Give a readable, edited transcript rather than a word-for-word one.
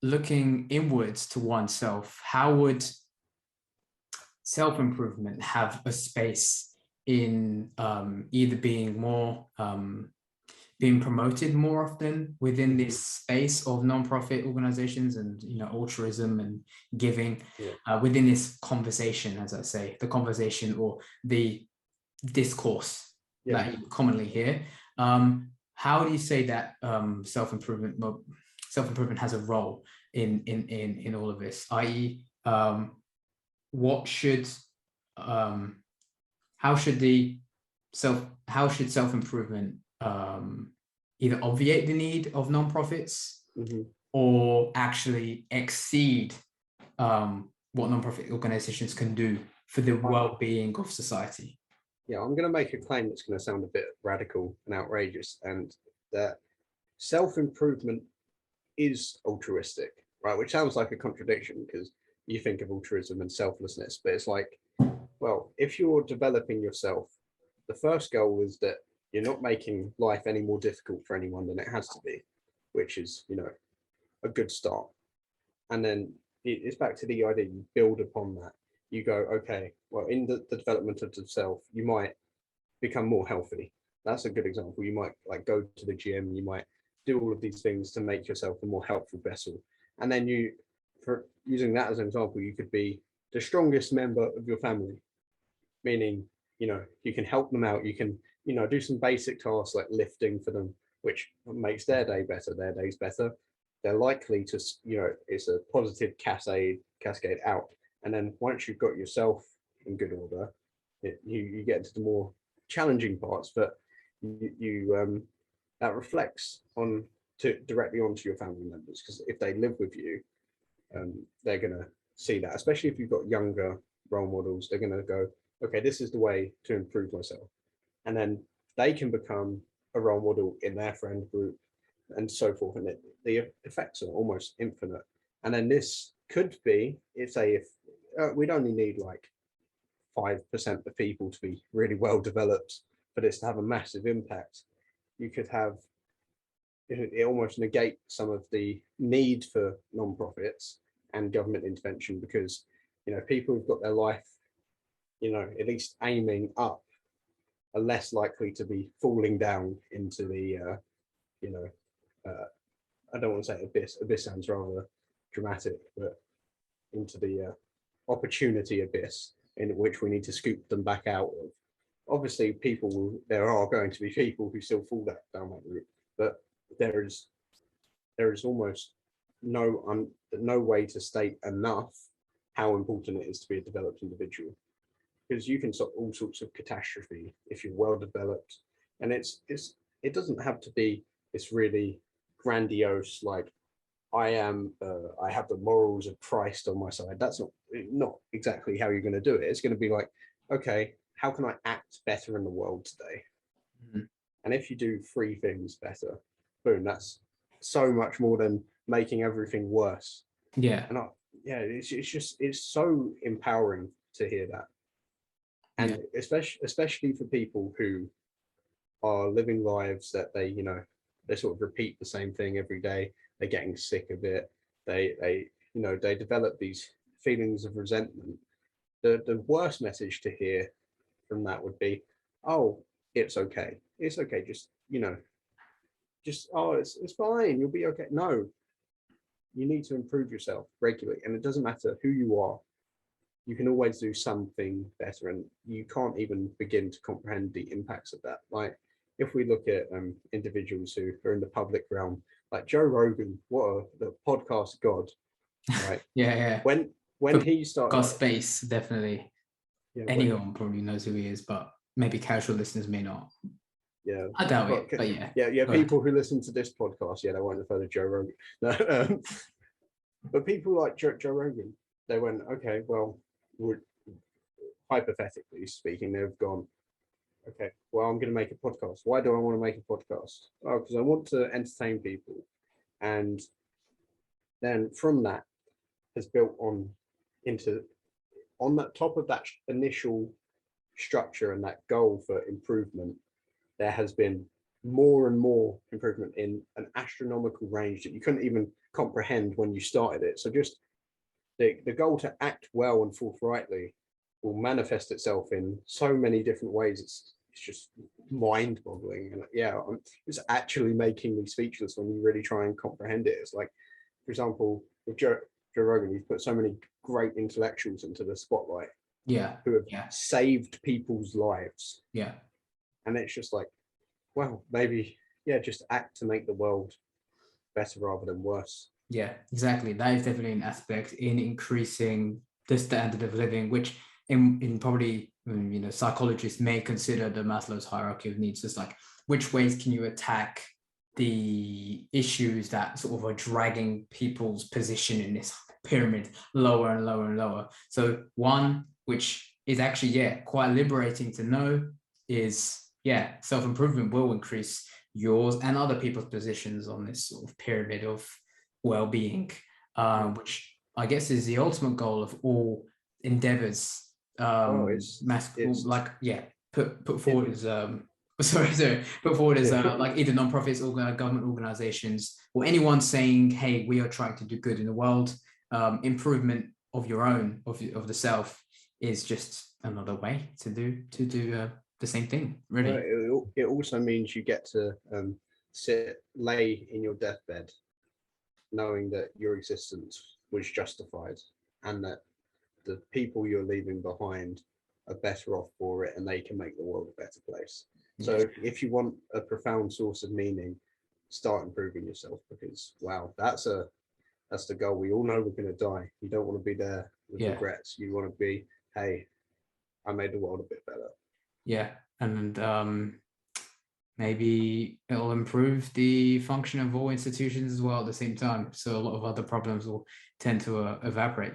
looking inwards to oneself, how would self-improvement have a space in either being more being promoted more often within this space of nonprofit organizations and altruism and giving, within this conversation, as I say, the conversation or the discourse that you commonly hear? How do you say that self-improvement has a role in all of this, i.e. what should how should self-improvement either obviate the need of nonprofits or actually exceed what nonprofit organizations can do for the well-being of society? Yeah, I'm going to make a claim that's going to sound a bit radical and outrageous, and that self-improvement is altruistic, right? Which sounds like a contradiction because you think of altruism and selflessness, but it's like, well, if you're developing yourself, the first goal is that you're not making life any more difficult for anyone than it has to be, which is, a good start. And then it's back to the idea you build upon that. You go, okay, well, in the development of the self, you might become more healthy. That's a good example. You might go to the gym, you might do all of these things to make yourself a more helpful vessel. And then for using that as an example, you could be the strongest member of your family, meaning, you can help them out. You can, do some basic tasks like lifting for them, which makes their day better, their days better. They're likely to, it's a positive cascade out. And then once you've got yourself in good order, you get into the more challenging parts, but that reflects directly onto your family members, because if they live with you, they're going to see that, especially if you've got younger role models. They're going to go, okay, this is the way to improve myself. And then they can become a role model in their friend group and so forth. And the effects are almost infinite. And then this could be, if we'd only need 5% of people to be really well developed for this to have a massive impact. You could have it almost negate some of the need for nonprofits and government intervention, because people who've got their life at least aiming up are less likely to be falling down into the I don't want to say abyss sounds rather dramatic, but into the opportunity abyss in which we need to scoop them back out of. Obviously there are going to be people who still fall down that route, but there is almost no way to state enough how important it is to be a developed individual, because you can stop all sorts of catastrophe if you're well developed. And it doesn't have to be this really grandiose, I have the morals of Christ on my side. That's not exactly how you're going to do it. It's going to be okay, how can I act better in the world today? And if you do 3 things better, boom, that's so much more than making everything worse. Yeah. And it's so empowering to hear that. And especially for people who are living lives that they sort of repeat the same thing every day. They're getting sick of it. They develop these feelings of resentment. The worst message to hear from that would be, oh, it's okay. It's okay. It's fine. You'll be okay. No, you need to improve yourself regularly. And it doesn't matter who you are. You can always do something better, and you can't even begin to comprehend the impacts of that. If we look at individuals who are in the public realm, like Joe Rogan, the podcast god, right? Yeah. When he started, got space, definitely. Yeah, anyone probably knows who he is, but maybe casual listeners may not. Yeah, I doubt it, but yeah. Yeah. People who listen to this podcast, they won't have heard of Joe Rogan. No, but people like Joe Rogan, they went, okay, well, hypothetically speaking, they've gone, okay, well, I'm going to make a podcast. Why do I want to make a podcast? Oh, because I want to entertain people. And then from that has built on that top of that initial structure and that goal for improvement, there has been more and more improvement in an astronomical range that you couldn't even comprehend when you started it. So just the goal to act well and forthrightly will manifest itself in so many different ways. It's just mind-boggling. And yeah, it's actually making me speechless when you really try and comprehend it. It's like, for example, with Joe Rogan, he's put so many great intellectuals into the spotlight. Yeah. Who have saved people's lives. Yeah. And it's just like, well, maybe, yeah, just act to make the world better rather than worse. Yeah, exactly. That is definitely an aspect in increasing the standard of living, which in probably, you know, psychologists may consider the Maslow's hierarchy of needs. It's like, which ways can you attack the issues that sort of are dragging people's position in this pyramid lower and lower and lower? So one, which is actually, yeah, quite liberating to know, is, yeah, self-improvement will increase yours and other people's positions on this sort of pyramid of well-being, which I guess is the ultimate goal of all endeavors. Put forward as put forward as like either non-profits or government organizations or anyone saying, hey, we are trying to do good in the world. Improvement of your own, of the self, is just another way to do the same thing, really. It also means you get to lay in your deathbed knowing that your existence was justified and that the people you're leaving behind are better off for it and they can make the world a better place. So if you want a profound source of meaning, start improving yourself, because wow, that's the goal. We all know we're going to die. You don't want to be there with regrets. You want to be, hey, I made the world a bit better. Yeah, and maybe it'll improve the function of all institutions as well at the same time. So a lot of other problems will tend to evaporate.